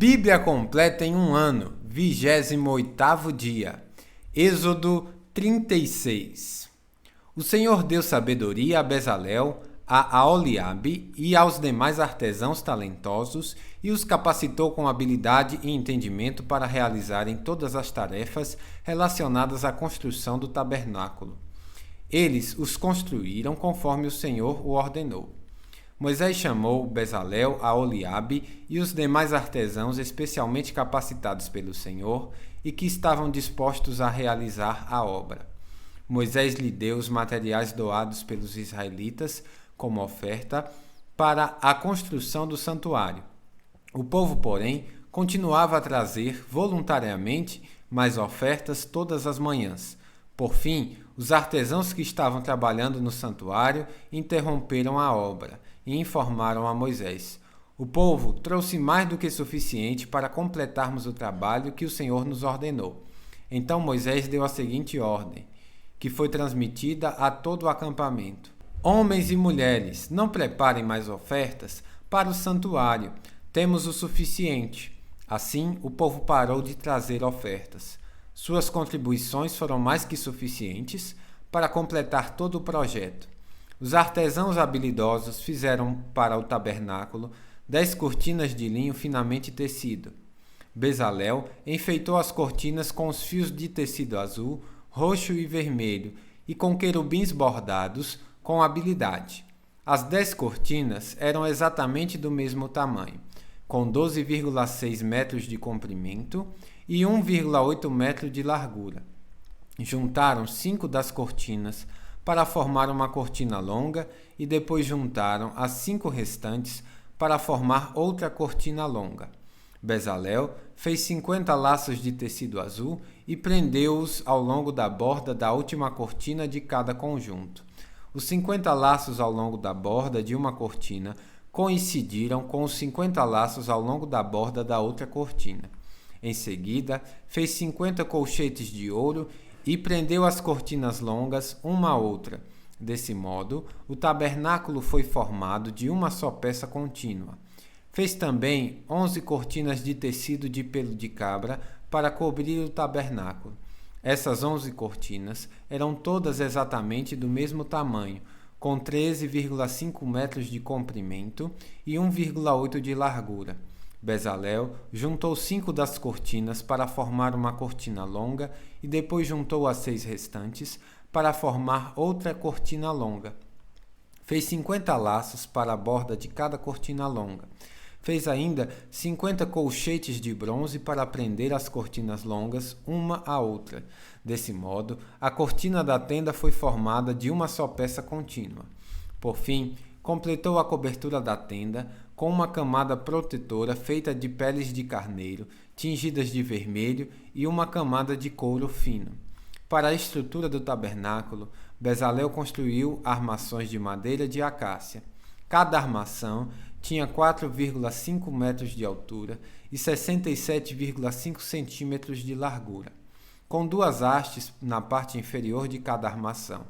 Bíblia completa em um ano, 28º dia. Êxodo 36. O Senhor deu sabedoria a Bezalel, a Aholiabe e aos demais artesãos talentosos e os capacitou com habilidade e entendimento para realizarem todas as tarefas relacionadas à construção do tabernáculo. Eles os construíram conforme o Senhor o ordenou. Moisés chamou Bezalel, Aholiabe e os demais artesãos especialmente capacitados pelo Senhor e que estavam dispostos a realizar a obra. Moisés lhe deu os materiais doados pelos israelitas como oferta para a construção do santuário. O povo, porém, continuava a trazer voluntariamente mais ofertas todas as manhãs. Por fim, os artesãos que estavam trabalhando no santuário interromperam a obra e informaram a Moisés: o povo trouxe mais do que suficiente para completarmos o trabalho que o Senhor nos ordenou. Então Moisés deu a seguinte ordem, que foi transmitida a todo o acampamento: homens e mulheres, não preparem mais ofertas para o santuário. Temos o suficiente. Assim, o povo parou de trazer ofertas. Suas contribuições foram mais que suficientes para completar todo o projeto. Os artesãos habilidosos fizeram para o tabernáculo 10 cortinas de linho finamente tecido. Bezalel enfeitou as cortinas com os fios de tecido azul, roxo e vermelho e com querubins bordados com habilidade. As 10 cortinas eram exatamente do mesmo tamanho, com 12,6 metros de comprimento e 1,8 metro de largura. Juntaram 5 das cortinas para formar uma cortina longa e depois juntaram as 5 restantes para formar outra cortina longa. Bezalel fez 50 laços de tecido azul e prendeu-os ao longo da borda da última cortina de cada conjunto. Os 50 laços ao longo da borda de uma cortina coincidiram com os 50 laços ao longo da borda da outra cortina. Em seguida, fez 50 colchetes de ouro e prendeu as cortinas longas uma à outra. Desse modo, o tabernáculo foi formado de uma só peça contínua. Fez também 11 cortinas de tecido de pelo de cabra para cobrir o tabernáculo. Essas 11 cortinas eram todas exatamente do mesmo tamanho, com 13,5 metros de comprimento e 1,8 de largura. Bezalel juntou 5 das cortinas para formar uma cortina longa e depois juntou as 6 restantes para formar outra cortina longa. Fez 50 laços para a borda de cada cortina longa. Fez ainda 50 colchetes de bronze para prender as cortinas longas uma à outra. Desse modo, a cortina da tenda foi formada de uma só peça contínua. Por fim, completou a cobertura da tenda com uma camada protetora feita de peles de carneiro, tingidas de vermelho, e uma camada de couro fino. Para a estrutura do tabernáculo, Bezalel construiu armações de madeira de acácia. Cada armação tinha 4,5 metros de altura e 67,5 centímetros de largura, com 2 hastes na parte inferior de cada armação.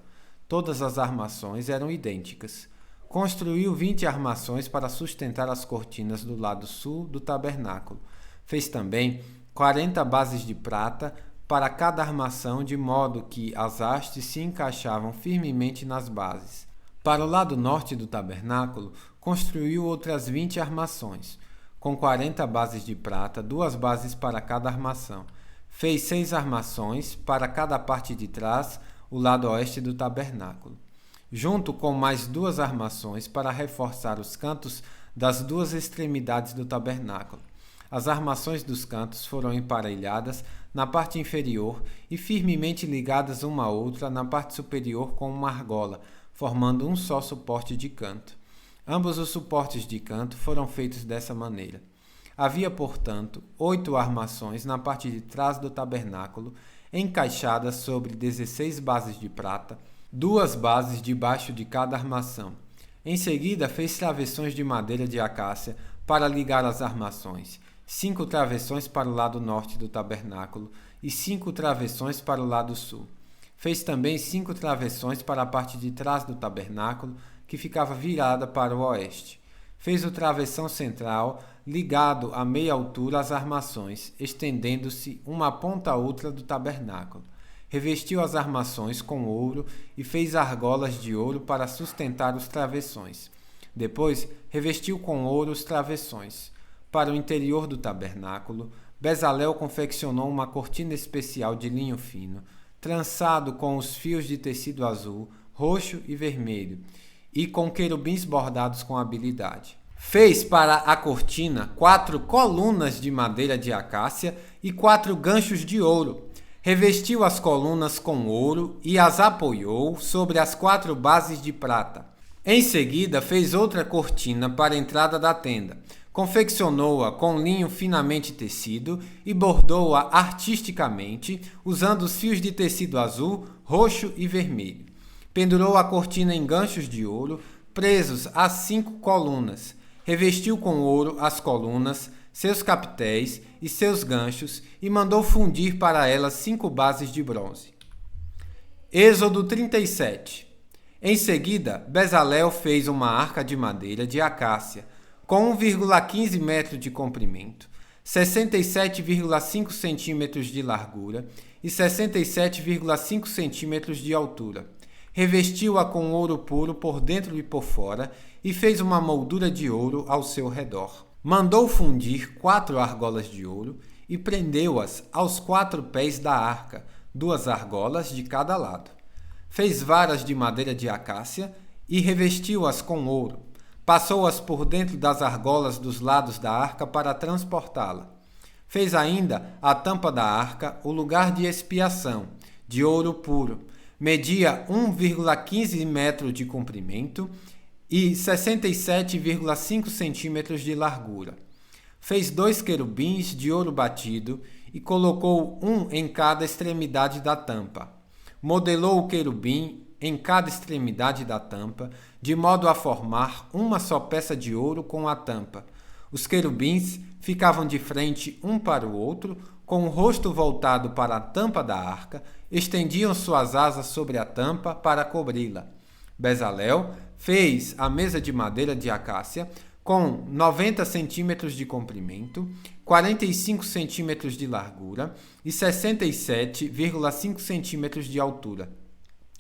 Todas as armações eram idênticas. Construiu 20 armações para sustentar as cortinas do lado sul do tabernáculo. Fez também 40 bases de prata para cada armação, de modo que as hastes se encaixavam firmemente nas bases. Para o lado norte do tabernáculo, construiu outras 20 armações, com 40 bases de prata, 2 bases para cada armação. Fez 6 armações para cada parte de trás, o lado oeste do tabernáculo, junto com mais 2 armações para reforçar os cantos das 2 extremidades do tabernáculo. As armações dos cantos foram emparelhadas na parte inferior e firmemente ligadas uma à outra na parte superior com uma argola, formando um só suporte de canto. Ambos os suportes de canto foram feitos dessa maneira. Havia, portanto, 8 armações na parte de trás do tabernáculo, encaixadas sobre 16 bases de prata, 2 bases debaixo de cada armação. Em seguida, fez travessões de madeira de acácia para ligar as armações, 5 travessões para o lado norte do tabernáculo e 5 travessões para o lado sul. Fez também 5 travessões para a parte de trás do tabernáculo, que ficava virada para o oeste. Fez o travessão central ligado a meia altura às armações, estendendo-se uma ponta a outra do tabernáculo. Revestiu as armações com ouro e fez argolas de ouro para sustentar os travessões. Depois, revestiu com ouro os travessões. Para o interior do tabernáculo, Bezalel confeccionou uma cortina especial de linho fino, trançado com os fios de tecido azul, roxo e vermelho, e com querubins bordados com habilidade. Fez para a cortina 4 colunas de madeira de acácia e 4 ganchos de ouro. Revestiu as colunas com ouro e as apoiou sobre as 4 bases de prata. Em seguida, fez outra cortina para a entrada da tenda. Confeccionou-a com linho finamente tecido e bordou-a artisticamente, usando os fios de tecido azul, roxo e vermelho. Pendurou a cortina em ganchos de ouro, presos às 5 colunas. Revestiu com ouro as colunas, seus capitéis e seus ganchos e mandou fundir para elas 5 bases de bronze. Êxodo 37. Em seguida, Bezalel fez uma arca de madeira de acácia, com 1,15 metro de comprimento, 67,5 centímetros de largura e 67,5 centímetros de altura. Revestiu-a com ouro puro por dentro e por fora e fez uma moldura de ouro ao seu redor. Mandou fundir 4 argolas de ouro e prendeu-as aos 4 pés da arca, 2 argolas de cada lado. Fez varas de madeira de acácia e revestiu-as com ouro. Passou-as por dentro das argolas dos lados da arca para transportá-la. Fez ainda a tampa da arca, o lugar de expiação, de ouro puro. Media 1,15 metro de comprimento e 67,5 centímetros de largura. Fez 2 querubins de ouro batido e colocou um em cada extremidade da tampa. Modelou o querubim em cada extremidade da tampa, de modo a formar uma só peça de ouro com a tampa. Os querubins ficavam de frente um para o outro, com o rosto voltado para a tampa da arca, estendiam suas asas sobre a tampa para cobri-la. Bezalel fez a mesa de madeira de acácia com 90 centímetros de comprimento, 45 centímetros de largura e 67,5 centímetros de altura.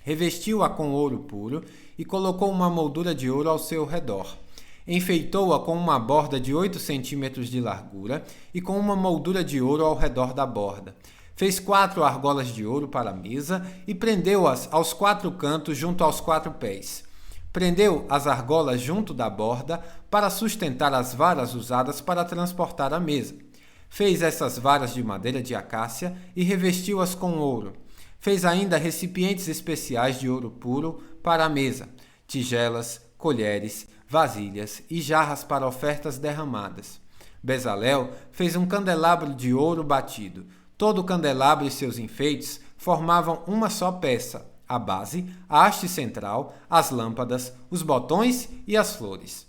Revestiu-a com ouro puro e colocou uma moldura de ouro ao seu redor. Enfeitou-a com uma borda de 8 centímetros de largura e com uma moldura de ouro ao redor da borda. Fez 4 argolas de ouro para a mesa e prendeu-as aos 4 cantos junto aos 4 pés. Prendeu as argolas junto da borda para sustentar as varas usadas para transportar a mesa. Fez essas varas de madeira de acácia e revestiu-as com ouro. Fez ainda recipientes especiais de ouro puro para a mesa, tigelas, colheres, vasilhas e jarras para ofertas derramadas. Bezalel fez um candelabro de ouro batido. Todo o candelabro e seus enfeites formavam uma só peça: a base, a haste central, as lâmpadas, os botões e as flores.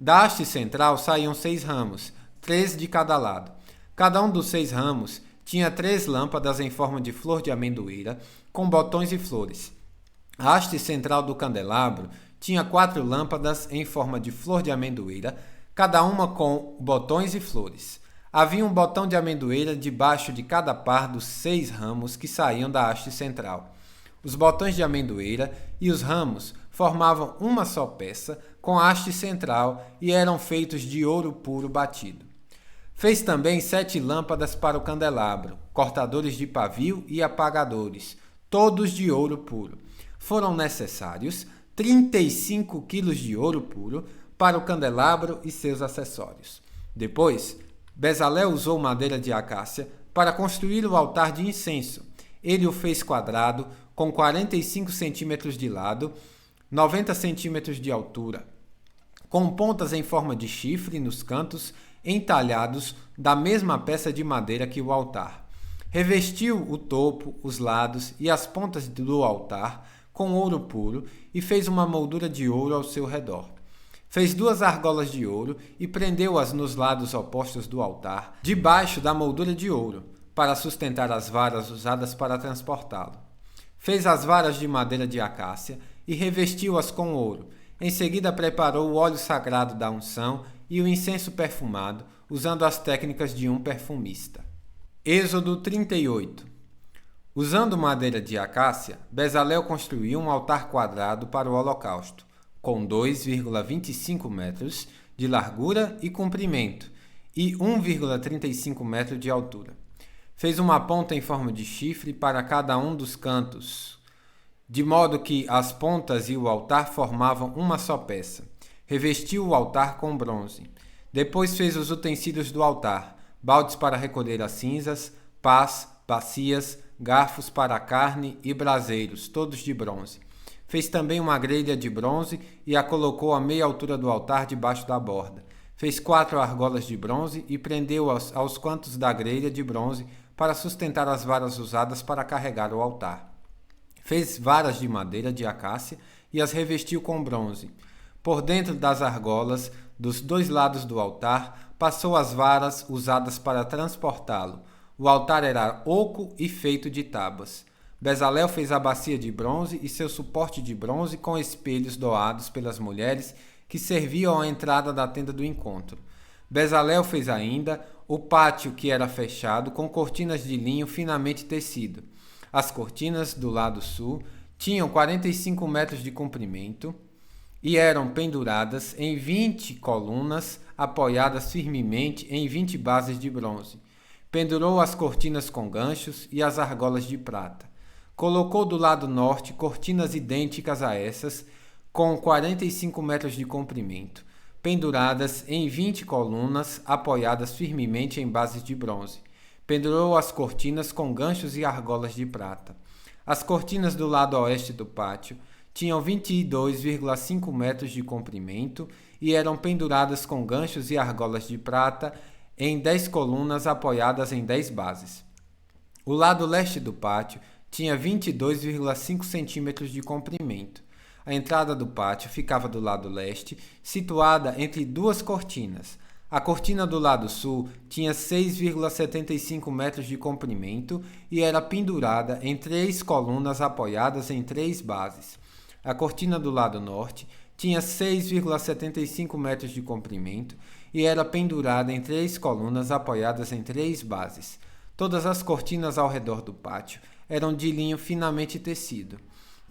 Da haste central saíam 6 ramos, 3 de cada lado. Cada um dos 6 ramos tinha 3 lâmpadas em forma de flor de amendoeira, com botões e flores. A haste central do candelabro tinha 4 lâmpadas em forma de flor de amendoeira, cada uma com botões e flores. Havia um botão de amendoeira debaixo de cada par dos 6 ramos que saíam da haste central. Os botões de amendoeira e os ramos formavam uma só peça com a haste central e eram feitos de ouro puro batido. Fez também 7 lâmpadas para o candelabro, cortadores de pavio e apagadores, todos de ouro puro. Foram necessários 35 quilos de ouro puro para o candelabro e seus acessórios. Depois, Bezalel usou madeira de acácia para construir o altar de incenso. Ele o fez quadrado, com 45 centímetros de lado, 90 centímetros de altura, com pontas em forma de chifre nos cantos, entalhados da mesma peça de madeira que o altar. Revestiu o topo, os lados e as pontas do altar com ouro puro e fez uma moldura de ouro ao seu redor. Fez 2 argolas de ouro e prendeu-as nos lados opostos do altar, debaixo da moldura de ouro, para sustentar as varas usadas para transportá-lo. Fez as varas de madeira de acácia e revestiu-as com ouro. Em seguida preparou o óleo sagrado da unção e o incenso perfumado, usando as técnicas de um perfumista. Êxodo 38. Usando madeira de acácia, Bezalel construiu um altar quadrado para o holocausto, com 2,25 metros de largura e comprimento e 1,35 metros de altura. Fez uma ponta em forma de chifre para cada um dos cantos, de modo que as pontas e o altar formavam uma só peça. Revestiu o altar com bronze. Depois fez os utensílios do altar, baldes para recolher as cinzas, pás, bacias, garfos para a carne e braseiros, todos de bronze. Fez também uma grelha de bronze e a colocou à meia altura do altar debaixo da borda. Fez 4 argolas de bronze e prendeu aos cantos da grelha de bronze para sustentar as varas usadas para carregar o altar. Fez varas de madeira de acácia e as revestiu com bronze. Por dentro das argolas, dos 2 lados do altar, passou as varas usadas para transportá-lo. O altar era oco e feito de tábuas. Bezalel fez a bacia de bronze e seu suporte de bronze com espelhos doados pelas mulheres que serviam à entrada da tenda do encontro. Bezalel fez ainda o pátio, que era fechado com cortinas de linho finamente tecido. As cortinas do lado sul tinham 45 metros de comprimento e eram penduradas em 20 colunas apoiadas firmemente em 20 bases de bronze. Pendurou as cortinas com ganchos e as argolas de prata. Colocou do lado norte cortinas idênticas a essas, com 45 metros de comprimento, penduradas em 20 colunas apoiadas firmemente em bases de bronze. Pendurou as cortinas com ganchos e argolas de prata. As cortinas do lado oeste do pátio tinham 22,5 metros de comprimento e eram penduradas com ganchos e argolas de prata em 10 colunas apoiadas em 10 bases. O lado leste do pátio tinha 22,5 centímetros de comprimento. A entrada do pátio ficava do lado leste, situada entre 2 cortinas. A cortina do lado sul tinha 6,75 metros de comprimento e era pendurada em 3 colunas apoiadas em 3 bases. A cortina do lado norte tinha 6,75 metros de comprimento e era pendurada em 3 colunas apoiadas em 3 bases. Todas as cortinas ao redor do pátio eram de linho finamente tecido.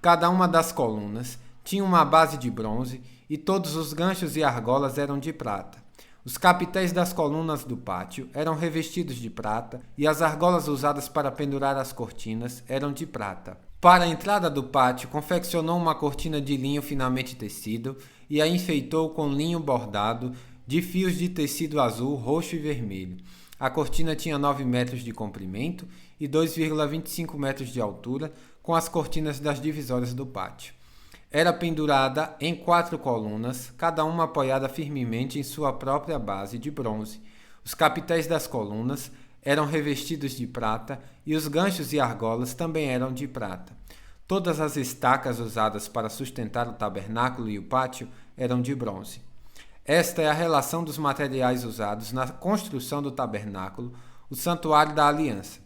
Cada uma das colunas tinha uma base de bronze e todos os ganchos e argolas eram de prata. Os capitéis das colunas do pátio eram revestidos de prata e as argolas usadas para pendurar as cortinas eram de prata. Para a entrada do pátio, confeccionou uma cortina de linho finamente tecido e a enfeitou com linho bordado de fios de tecido azul, roxo e vermelho. A cortina tinha 9 metros de comprimento e 2,25 metros de altura, com as cortinas das divisórias do pátio. Era pendurada em 4 colunas, cada uma apoiada firmemente em sua própria base de bronze. Os capitéis das colunas eram revestidos de prata e os ganchos e argolas também eram de prata. Todas as estacas usadas para sustentar o tabernáculo e o pátio eram de bronze. Esta é a relação dos materiais usados na construção do tabernáculo, o santuário da aliança.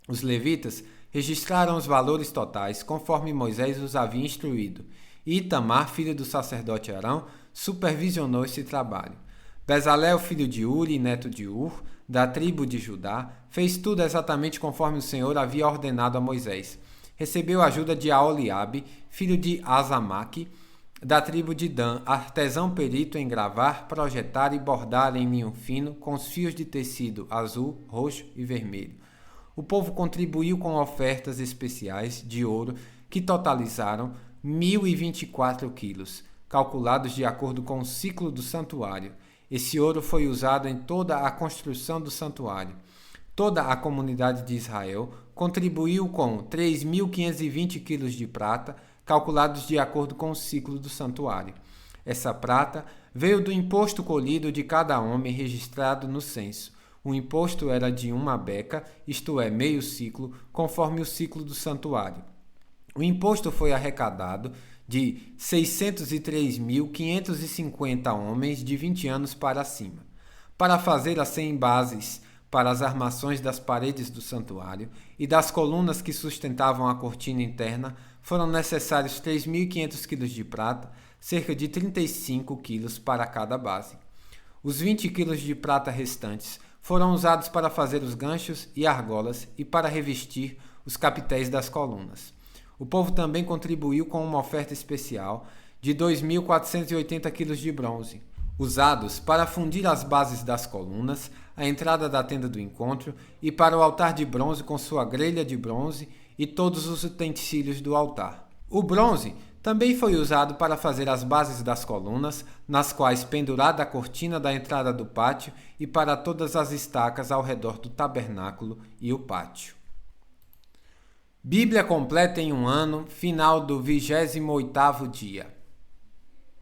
Os levitas registraram os valores totais conforme Moisés os havia instruído, e Itamar, filho do sacerdote Arão, supervisionou esse trabalho. Bezalel, filho de Uri, neto de Ur, da tribo de Judá, fez tudo exatamente conforme o Senhor havia ordenado a Moisés. Recebeu a ajuda de Aholiabe, filho de Azamaque, da tribo de Dan, artesão perito em gravar, projetar e bordar em linho fino com os fios de tecido azul, roxo e vermelho. O povo contribuiu com ofertas especiais de ouro que totalizaram 1.024 quilos, calculados de acordo com o ciclo do santuário. Esse ouro foi usado em toda a construção do santuário. Toda a comunidade de Israel contribuiu com 3.520 quilos de prata, calculados de acordo com o ciclo do santuário. Essa prata veio do imposto colhido de cada homem registrado no censo. O imposto era de 1 beca, isto é, meio ciclo, conforme o ciclo do santuário. O imposto foi arrecadado de 603.550 homens de 20 anos para cima. Para fazer as 100 bases para as armações das paredes do santuário e das colunas que sustentavam a cortina interna, foram necessários 3.500 quilos de prata, cerca de 35 quilos para cada base. Os 20 quilos de prata restantes foram usados para fazer os ganchos e argolas e para revestir os capitéis das colunas. O povo também contribuiu com uma oferta especial de 2.480 quilos de bronze, usados para fundir as bases das colunas, a entrada da tenda do encontro e para o altar de bronze com sua grelha de bronze e todos os utensílios do altar. O bronze também foi usado para fazer as bases das colunas, nas quais pendurada a cortina da entrada do pátio e para todas as estacas ao redor do tabernáculo e o pátio. Bíblia completa em um ano, final do 28º dia.